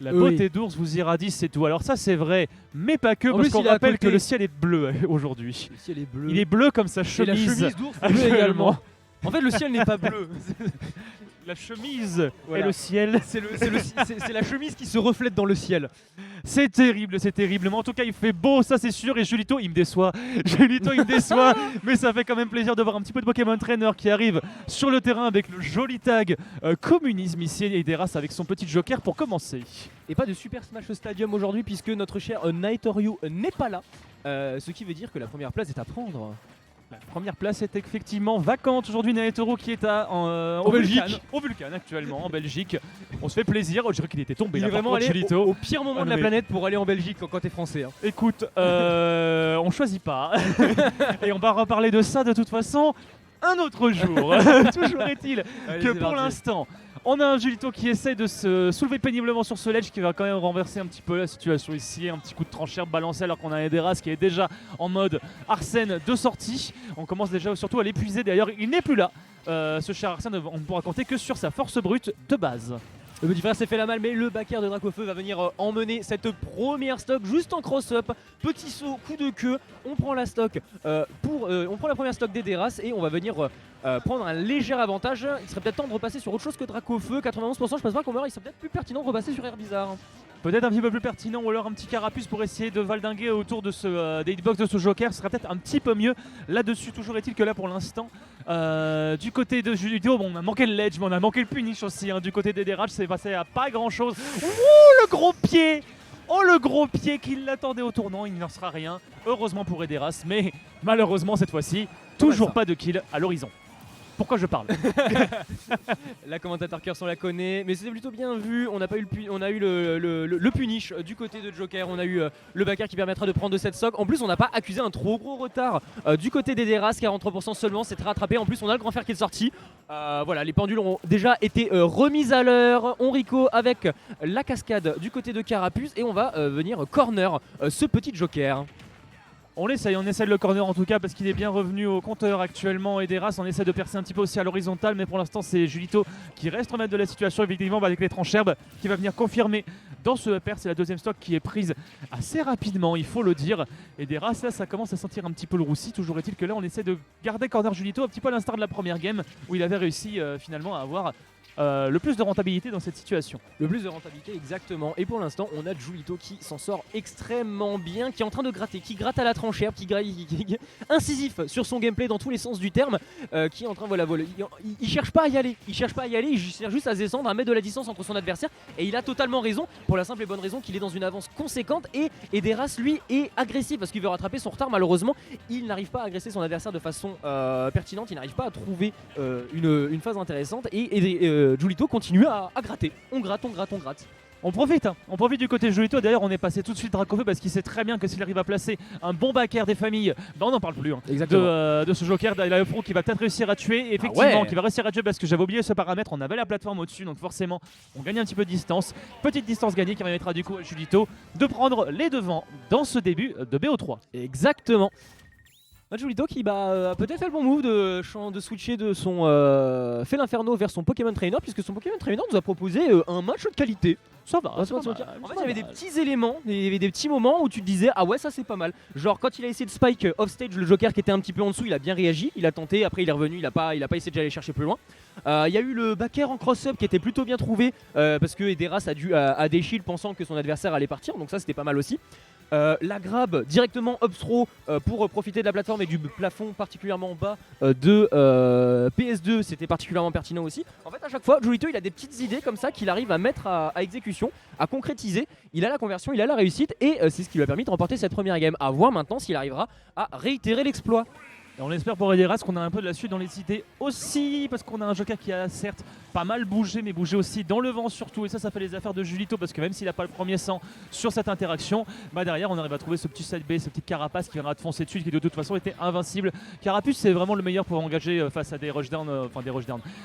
La beauté d'ours vous irradie, c'est tout. Alors ça c'est vrai, mais pas que, parce qu'on rappelle que le ciel est bleu aujourd'hui. Le ciel est bleu. Il est bleu comme sa chemise. Et la chemise d'ours est bleue également. En fait, le ciel n'est pas bleu. La chemise et le ciel. C'est la chemise qui se reflète dans le ciel. C'est terrible, c'est terrible. Mais en tout cas, il fait beau, ça c'est sûr. Et Julito, il me déçoit. Julito, il me déçoit. Mais ça fait quand même plaisir de voir un petit peu de Pokémon Trainer qui arrive sur le terrain avec le joli tag communisme ici. Et Deras avec son petit joker pour commencer. Et pas de Super Smash Stadium aujourd'hui puisque notre cher Nightoryu n'est pas là. Ce qui veut dire que la première place est à prendre. La première place est effectivement vacante aujourd'hui. Naetoro qui est en Belgique. Au Vulcan actuellement en Belgique. On se fait plaisir. Je dirais qu'il était tombé. Il là, est vraiment allé Julito. au pire moment de la planète pour aller en Belgique quand t'es français. Hein. Écoute, on choisit pas. Et on va reparler de ça de toute façon un autre jour. Toujours est-il que pour l'instant, on a un Julito qui essaie de se soulever péniblement sur ce ledge qui va quand même renverser un petit peu la situation ici. Un petit coup de tranchère balancé alors qu'on a Ederas qui est déjà en mode Arsène de sortie. On commence déjà surtout à l'épuiser. D'ailleurs, il n'est plus là. Ce cher Arsène, on ne pourra compter que sur sa force brute de base. Le petit frère s'est fait la malle, mais le backer de Dracofeu va venir emmener cette première stock juste en cross-up. Petit saut, coup de queue, on prend la stock on prend la première stock d'Ederas et on va venir prendre un léger avantage. Il serait peut-être temps de repasser sur autre chose que Dracofeu. 91%, je pense pas qu'on meurt, il serait peut-être plus pertinent de repasser sur Air Bizarre. Peut-être un petit peu plus pertinent ou alors un petit carapuce pour essayer de valdinguer autour de des hitbox de ce joker. Ce serait peut-être un petit peu mieux là-dessus. Toujours est-il que là pour l'instant, du côté de Julito, bon, on a manqué le ledge, mais on a manqué le punish aussi. Hein. Du côté d'Ederas, c'est passé à pas grand-chose. Ouh, le gros pied! Oh, le gros pied qui l'attendait au tournant, il n'en sera rien. Heureusement pour Ederas, mais malheureusement cette fois-ci, toujours pas de kill à l'horizon. Pourquoi je parle? La commentateur Curse on la connaît, mais c'était plutôt bien vu. On a eu le punish du côté de Joker. On a eu le backer qui permettra de prendre de cette stock. En plus, on n'a pas accusé un trop gros retard du côté d'Ederas. 43% seulement, c'est rattrapé. En plus, on a le grand fer qui est sorti. Voilà, les pendules ont déjà été remises à l'heure. On Rico avec la cascade du côté de Carapuce et on va venir corner ce petit Joker. On essaye de le corner en tout cas parce qu'il est bien revenu au compteur actuellement. Ederas, on essaie de percer un petit peu aussi à l'horizontale, mais pour l'instant c'est Julito qui reste remettre de la situation effectivement avec les trancherbes qui va venir confirmer dans ce upper. C'est la deuxième stock qui est prise assez rapidement, il faut le dire. Ederas, là ça commence à sentir un petit peu le roussi. Toujours est-il que là on essaie de garder corner Julito un petit peu à l'instar de la première game où il avait réussi finalement à avoir le plus de rentabilité dans cette situation. Le plus de rentabilité exactement, et pour l'instant on a Julito qui s'en sort extrêmement bien, qui est en train de gratter, qui gratte à la tranchère, qui est incisif sur son gameplay dans tous les sens du terme, qui est en train il cherche pas à y aller, il cherche juste à se descendre, à mettre de la distance entre son adversaire, et il a totalement raison pour la simple et bonne raison qu'il est dans une avance conséquente, et Ederas lui est agressif parce qu'il veut rattraper son retard. Malheureusement il n'arrive pas à agresser son adversaire de façon pertinente, il n'arrive pas à trouver une phase intéressante, et Julito continue à gratter. On gratte. On profite du côté de Julito. D'ailleurs, on est passé tout de suite Dracofeu parce qu'il sait très bien que s'il arrive à placer un bon backer des familles, on n'en parle plus de ce joker. Il a le pro qui va peut-être réussir à tuer. Effectivement, qui va réussir à tuer parce que j'avais oublié ce paramètre. On avait la plateforme au-dessus, donc forcément, on gagne un petit peu de distance. Petite distance gagnée qui permettra du coup à Julito de prendre les devants dans ce début de BO3. Exactement. Julito qui a peut-être fait le bon move de switcher de son fait l'inferno vers son Pokémon Trainer, puisque son Pokémon Trainer nous a proposé un match de qualité. Ça va. En fait, il y avait des petits éléments, il y avait des petits moments où tu te disais ah ouais, ça c'est pas mal. Genre quand il a essayé de spike offstage le Joker qui était un petit peu en dessous, il a bien réagi, il a tenté, après il est revenu, il a pas essayé d'aller chercher plus loin. Il y a eu le backer en cross-up qui était plutôt bien trouvé parce que Ederas a des shields pensant que son adversaire allait partir, donc ça c'était pas mal aussi. La grab directement up throw pour profiter de la plateforme et du plafond particulièrement bas de PS2, c'était particulièrement pertinent aussi. En fait à chaque fois Julito il a des petites idées comme ça qu'il arrive à mettre à exécution, à concrétiser. Il a la conversion, il a la réussite et c'est ce qui lui a permis de remporter cette première game. À voir maintenant s'il arrivera à réitérer l'exploit. Et on espère pour Ederas qu'on a un peu de la suite dans les idées aussi, parce qu'on a un Joker qui a certes pas mal bougé, mais bougé aussi dans le vent surtout, et ça fait les affaires de Julito, parce que même s'il n'a pas le premier sang sur cette interaction, derrière on arrive à trouver ce petit side B, ce petit carapace qui viendra de foncer dessus, qui de toute façon était invincible. Carapuce c'est vraiment le meilleur pour engager face à des rushdown,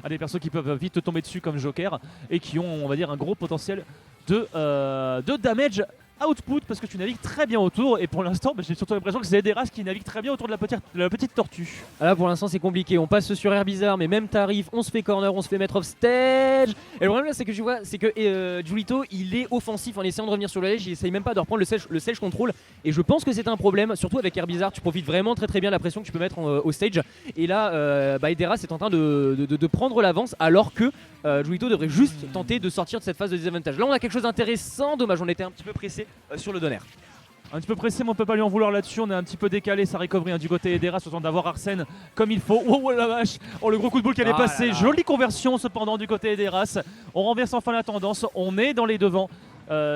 à des persos qui peuvent vite tomber dessus comme Joker, et qui ont on va dire un gros potentiel de damage output parce que tu navigues très bien autour et pour l'instant j'ai surtout l'impression que c'est Ederas qui navigue très bien autour de la petite tortue. Là pour l'instant c'est compliqué, on passe sur Air Bizarre mais même tarif, on se fait corner, on se fait mettre off stage. Et le problème là c'est que je vois c'est que Julito il est offensif en essayant de revenir sur le ledge, il essaye même pas de reprendre le stage control et je pense que c'est un problème, surtout avec Air Bizarre, tu profites vraiment très bien de la pression que tu peux mettre au stage et là Ederas est en train de prendre l'avance alors que Julito devrait juste tenter de sortir de cette phase de désavantage. Là on a quelque chose d'intéressant, dommage on était un petit peu pressé sur le donner. Un petit peu pressé, mais on peut pas lui en vouloir là-dessus. On est un petit peu décalé sa recovery du côté Ederas, autant d'avoir Arsène comme il faut. Oh la vache, oh le gros coup de boule qu'elle est passé. Jolie conversion cependant du côté Ederas. On renverse enfin la tendance. On est dans les devants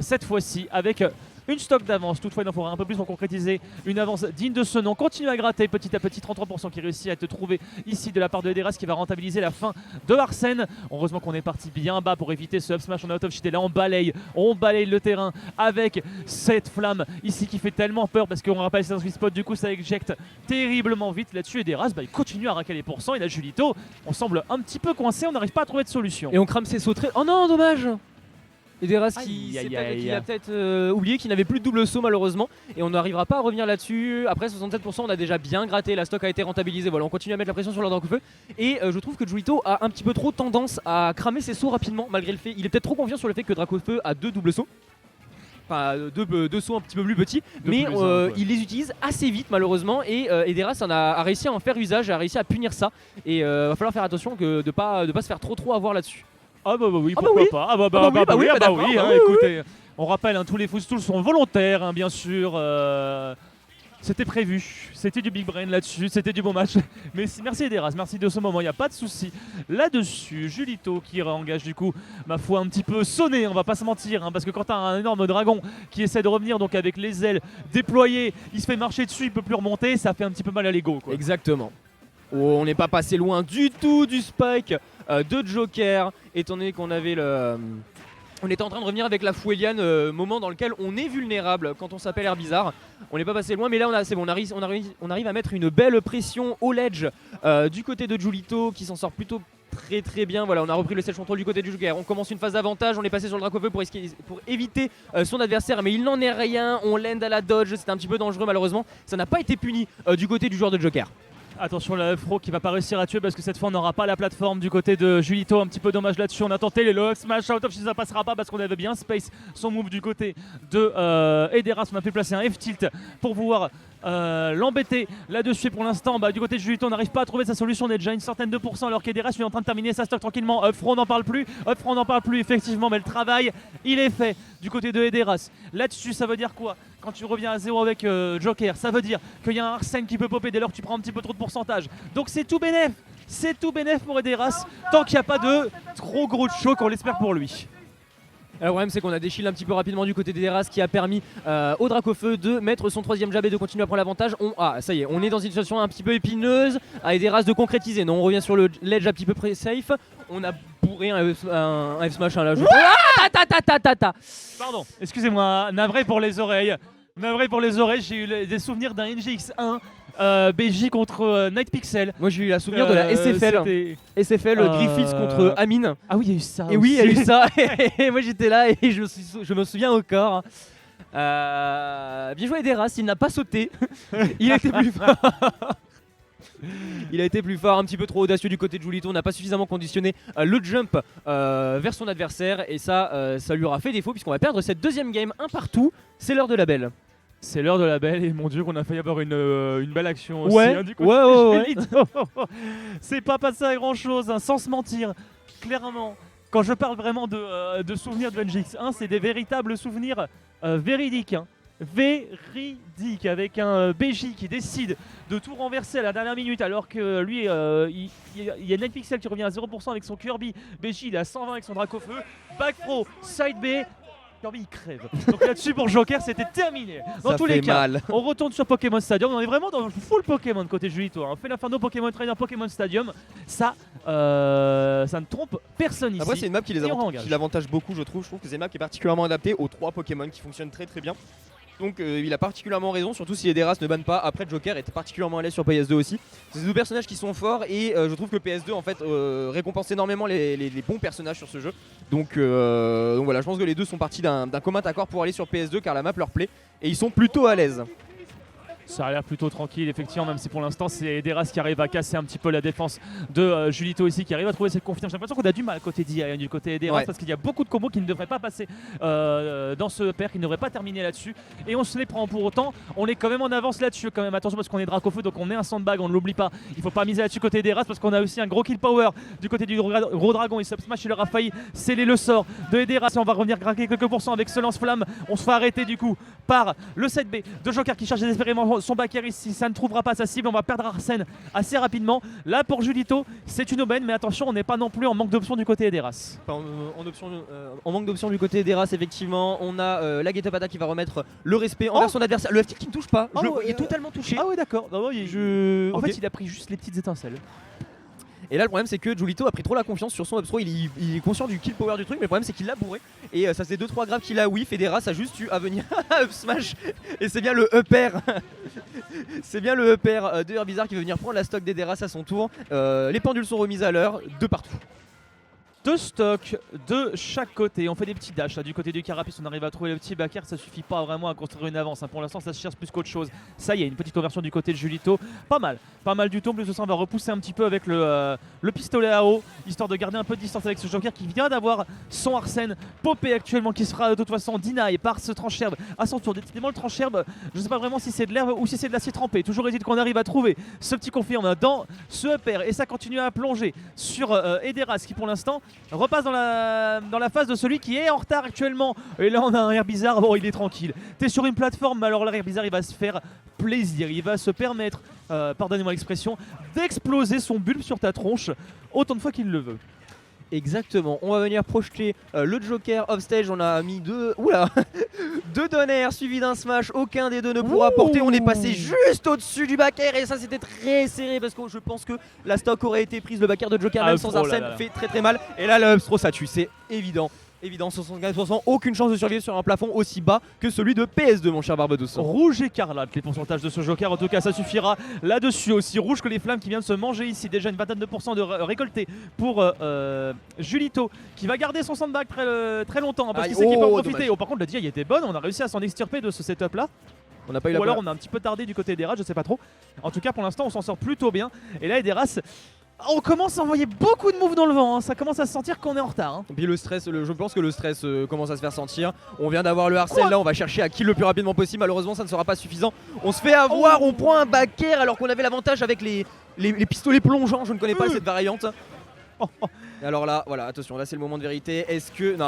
cette fois-ci avec une stock d'avance. Toutefois, il en faudra un peu plus pour concrétiser une avance digne de ce nom. Continue à gratter petit à petit. 33% qui réussit à te trouver ici de la part de Ederas qui va rentabiliser la fin de Arsène. Heureusement qu'on est parti bien bas pour éviter ce up smash en out of shield. Et là, on balaye le terrain avec cette flamme ici qui fait tellement peur parce qu'on rappelle c'est un sweet spot. Du coup, ça éjecte terriblement vite là-dessus. Ederas, il continue à raquer les pourcents. Et là, Julito, on semble un petit peu coincé. On n'arrive pas à trouver de solution. Et on crame ses sauts très. Oh non, dommage! Ederas qui a peut-être oublié qu'il n'avait plus de double saut malheureusement et on n'arrivera pas à revenir là-dessus. Après 67% on a déjà bien gratté, la stock a été rentabilisée, voilà on continue à mettre la pression sur le Dracofeu et je trouve que Julito a un petit peu trop tendance à cramer ses sauts rapidement malgré le fait, il est peut-être trop confiant sur le fait que Dracofeu a 2 doubles sauts. Enfin deux sauts un petit peu plus petits mais il les utilise assez vite malheureusement et Ederas a réussi à en faire usage, a réussi à punir ça et va falloir faire attention de pas se faire trop avoir là-dessus. Ah bah oui, pourquoi pas. Ah bah oui, écoutez, on rappelle, tous les footstools sont volontaires, bien sûr. C'était prévu, c'était du big brain là-dessus, c'était du bon match. Mais merci Ederas, merci de ce moment, il n'y a pas de souci. Là-dessus, Julito qui réengage du coup, ma foi, un petit peu sonné, on va pas se mentir, parce que quand t'as un énorme dragon qui essaie de revenir donc avec les ailes déployées, il se fait marcher dessus, il peut plus remonter, ça fait un petit peu mal à l'ego. Exactement. Oh, on n'est pas passé loin du tout du spike de Joker, étant donné qu'on avait on était en train de revenir avec la Fouéliane, moment dans lequel on est vulnérable quand on s'appelle Air Bizarre. On n'est pas passé loin, mais là c'est bon, on arrive à mettre une belle pression au ledge du côté de Julito qui s'en sort plutôt très bien. Voilà, on a repris le stage control du côté du Joker. On commence une phase d'avantage, on est passé sur le Dracofeu pour éviter son adversaire, mais il n'en est rien. On land à la dodge, c'était un petit peu dangereux malheureusement. Ça n'a pas été puni du côté du joueur de Joker. Attention la Fro qui va pas réussir à tuer parce que cette fois on n'aura pas la plateforme du côté de Julito, un petit peu dommage là-dessus. On a tenté les low smash out of shield, ça passera pas parce qu'on avait bien space son move du côté de Ederas. On a pu placer un F-tilt pour pouvoir l'embêter là-dessus. Pour l'instant du côté de Julito on n'arrive pas à trouver sa solution, on est déjà une certaine de pourcents alors qu'Ederas est en train de terminer sa stock tranquillement. Fro n'en parle plus, effectivement, mais le travail il est fait du côté de Ederas. Là-dessus ça veut dire quoi? Quand tu reviens à 0 avec Joker, ça veut dire qu'il y a un Arsène qui peut popper dès lors que tu prends un petit peu trop de pourcentage. Donc c'est tout bénef pour Ederas, tant qu'il n'y a pas de trop gros de choc, on l'espère pour lui. Le problème c'est qu'on a déchillé un petit peu rapidement du côté d'Ederas qui a permis au Dracofeu de mettre son 3ème jab et de continuer à prendre l'avantage. Ça y est, on est dans une situation un petit peu épineuse, à Ederas de concrétiser. Non, on revient sur le ledge un petit peu safe. On a bourré un F-smash là. Pardon, excusez-moi, navré pour les oreilles. J'ai eu des souvenirs d'un NGX1 BJ contre Night Pixel. Moi j'ai eu la souvenir de la SFL. SFL Griffiths contre Amine. Ah oui, il y a eu ça. Et oui, il y a eu ça. Et moi j'étais là et je me souviens encore. Bien joué Ederas, il n'a pas sauté. Il a été plus fort. Il a été plus fort, un petit peu trop audacieux du côté de Julito. On n'a pas suffisamment conditionné le jump vers son adversaire. Et ça lui aura fait défaut puisqu'on va perdre cette 2ème game 1 partout. C'est l'heure de la belle. C'est l'heure de la belle et mon dieu qu'on a failli avoir une belle action aussi. Ouais, du côté de Julito. C'est pas passé à grand chose, sans se mentir. Clairement, quand je parle vraiment de souvenirs de NGX1, c'est des véritables souvenirs véridiques. Véridique, avec un BJ qui décide de tout renverser à la dernière minute alors que lui il y a Night Pixel qui revient à 0% avec son Kirby. BJ il est à 120 avec son Dracofeu. Back pro, side B, Kirby il crève. Donc là-dessus pour Joker c'était terminé. Dans tous les cas, on retourne sur Pokémon Stadium. On est vraiment dans le full Pokémon côté Julito. On fait l'Inferno Pokémon Trainer Pokémon Stadium. Ça ne trompe personne ici. Après c'est une map qui l'avantage beaucoup je trouve. Je trouve que c'est une map qui est particulièrement adaptée aux 3 Pokémon qui fonctionnent très bien. Donc il a particulièrement raison, surtout si Ederas ne banne pas. Après Joker était particulièrement à l'aise sur PS2 aussi. C'est deux personnages qui sont forts et je trouve que PS2 en fait récompense énormément les bons personnages sur ce jeu. Donc voilà, je pense que les deux sont partis d'un commun accord pour aller sur PS2 car la map leur plaît et ils sont plutôt à l'aise. Ça a l'air plutôt tranquille, effectivement, même si pour l'instant c'est Ederas qui arrive à casser un petit peu la défense de Julito ici, qui arrive à trouver cette confiance. J'ai l'impression qu'on a du mal côté d'IA, du côté Ederas, parce qu'il y a beaucoup de combos qui ne devraient pas passer dans ce pair, qui ne devraient pas terminer là-dessus. Et on se les prend pour autant, on est quand même en avance là-dessus, quand même. Attention parce qu'on est Dracofeu, donc on est un sandbag, on ne l'oublie pas. Il faut pas miser là-dessus côté Ederas parce qu'on a aussi un gros kill power du côté du gros dragon. Il sub-smash, il leur a failli sceller le sort de Ederas. Et on va revenir craquer quelques pourcents avec ce lance-flamme. On se fait arrêter du coup par le 7B de Joker qui charge désespérément son backer ici. Ça ne trouvera pas sa cible, on va perdre Arsène assez rapidement. Là pour Julito, c'est une aubaine, mais attention, on n'est pas non plus en manque d'options du côté Ederas. En manque d'options du côté Ederas, effectivement, on a la Get-Up Attack qui va remettre le respect envers son adversaire. Le FT qui ne touche pas, il est totalement touché. Ah ouais, d'accord. En fait, il a pris juste les petites étincelles. Et là le problème c'est que Julito a pris trop la confiance sur son up throw, il est conscient du kill power du truc, mais le problème c'est qu'il l'a bourré. Et ça faisait 2-3 grabs qu'il a whiff, et Ederas a juste eu à venir up smash. Et c'est bien le upper c'est bien le upper de Herbizarre qui veut venir prendre la stock d'Ederas à son tour. Les pendules sont remises à l'heure de partout. Deux stocks de chaque côté. On fait des petits dashs là du côté du Carapace. On arrive à trouver le petit backer. Ça suffit pas vraiment à construire une avance. Pour l'instant, ça se cherche plus qu'autre chose. Ça y est, une petite conversion du côté de Julito. Pas mal du tout. En plus de ça, on va repousser un petit peu avec le pistolet à eau, histoire de garder un peu de distance avec ce Joker qui vient d'avoir son Arsène popé actuellement, qui sera de toute façon deny par ce tranche-herbe à son tour. Décidément, le tranche-herbe, je sais pas vraiment si c'est de l'herbe ou si c'est de l'acier trempé. Toujours est-il qu'on arrive à trouver ce petit confirme dans ce upper. Et ça continue à plonger sur Ederas qui pour l'instant repasse dans la phase de celui qui est en retard actuellement. Et là on a un Herbizarre, bon il est tranquille. T'es sur une plateforme, mais alors là Herbizarre il va se faire plaisir. Il va se permettre, pardonnez-moi l'expression, d'exploser son bulbe sur ta tronche autant de fois qu'il le veut. Exactement, on va venir projeter le Joker off stage. On a mis deux donner suivi d'un smash, aucun des deux ne pourra porter. On est passé juste au-dessus du back air et ça c'était très serré parce que je pense que la stock aurait été prise. Le back air de Joker même sans Arsène fait très mal. Et là le upthrow ça tue, c'est évident. 75%, aucune chance de survivre sur un plafond aussi bas que celui de PS2 mon cher Barbados. Rouge écarlate les pourcentages de ce Joker, en tout cas ça suffira là-dessus. Aussi rouge que les flammes qui vient de se manger ici. Déjà une vingtaine de pourcents de récolté pour Julito qui va garder son sandbag très longtemps parce qu'il sait qu'il peut en profiter. Oh, par contre la DI était bonne, on a réussi à s'en extirper de ce setup là. On n'a pas eu Ou alors on a un petit peu tardé du côté d'Ederas, je sais pas trop. En tout cas pour l'instant on s'en sort plutôt bien. Et là Ederas, on commence à envoyer beaucoup de moves dans le vent, hein. Ça commence à se sentir qu'on est en retard. Hein. Et puis le stress, je pense que le stress commence à se faire sentir. On vient d'avoir le Arsène, là on va chercher à kill le plus rapidement possible. Malheureusement ça ne sera pas suffisant. On se fait avoir, on prend un back air alors qu'on avait l'avantage avec les pistolets plongeants. Je ne connais pas cette variante. Et alors là, voilà, attention, là c'est le moment de vérité. Est-ce que... Non,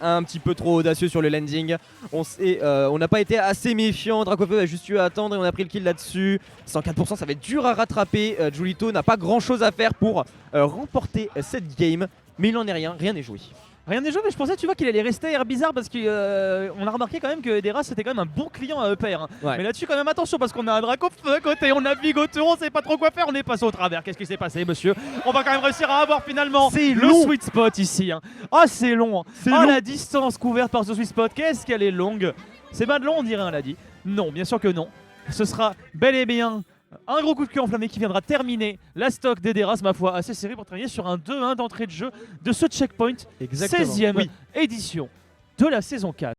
un petit peu trop audacieux sur le landing. On n'a pas été assez méfiant. Dracofeu a juste eu à attendre et on a pris le kill là-dessus. 104%, ça va être dur à rattraper. Julito n'a pas grand-chose à faire pour remporter cette game. Mais il n'en est rien n'est joué. Rien n'est joué, mais je pensais tu vois qu'il allait rester Herbizarre parce qu'on a remarqué quand même que Ederas c'était quand même un bon client à EPR. Hein. Ouais. Mais là-dessus quand même attention parce qu'on a un Dracofeu à côté, on a Bigoteur, on sait pas trop quoi faire, on est passé au travers. Qu'est-ce qui s'est passé monsieur? On va quand même réussir à avoir finalement le sweet spot ici. Hein. Oh c'est long, hein. Oh la distance couverte par ce sweet spot, qu'est-ce qu'elle est longue. C'est pas de long on dirait, on l'a dit. Non, bien sûr que non. Ce sera bel et bien un gros coup de queue enflammé qui viendra terminer la stock d'Ederas, ma foi, assez serré pour terminer sur un 2-1 d'entrée de jeu de ce checkpoint. 16e édition de la saison 4.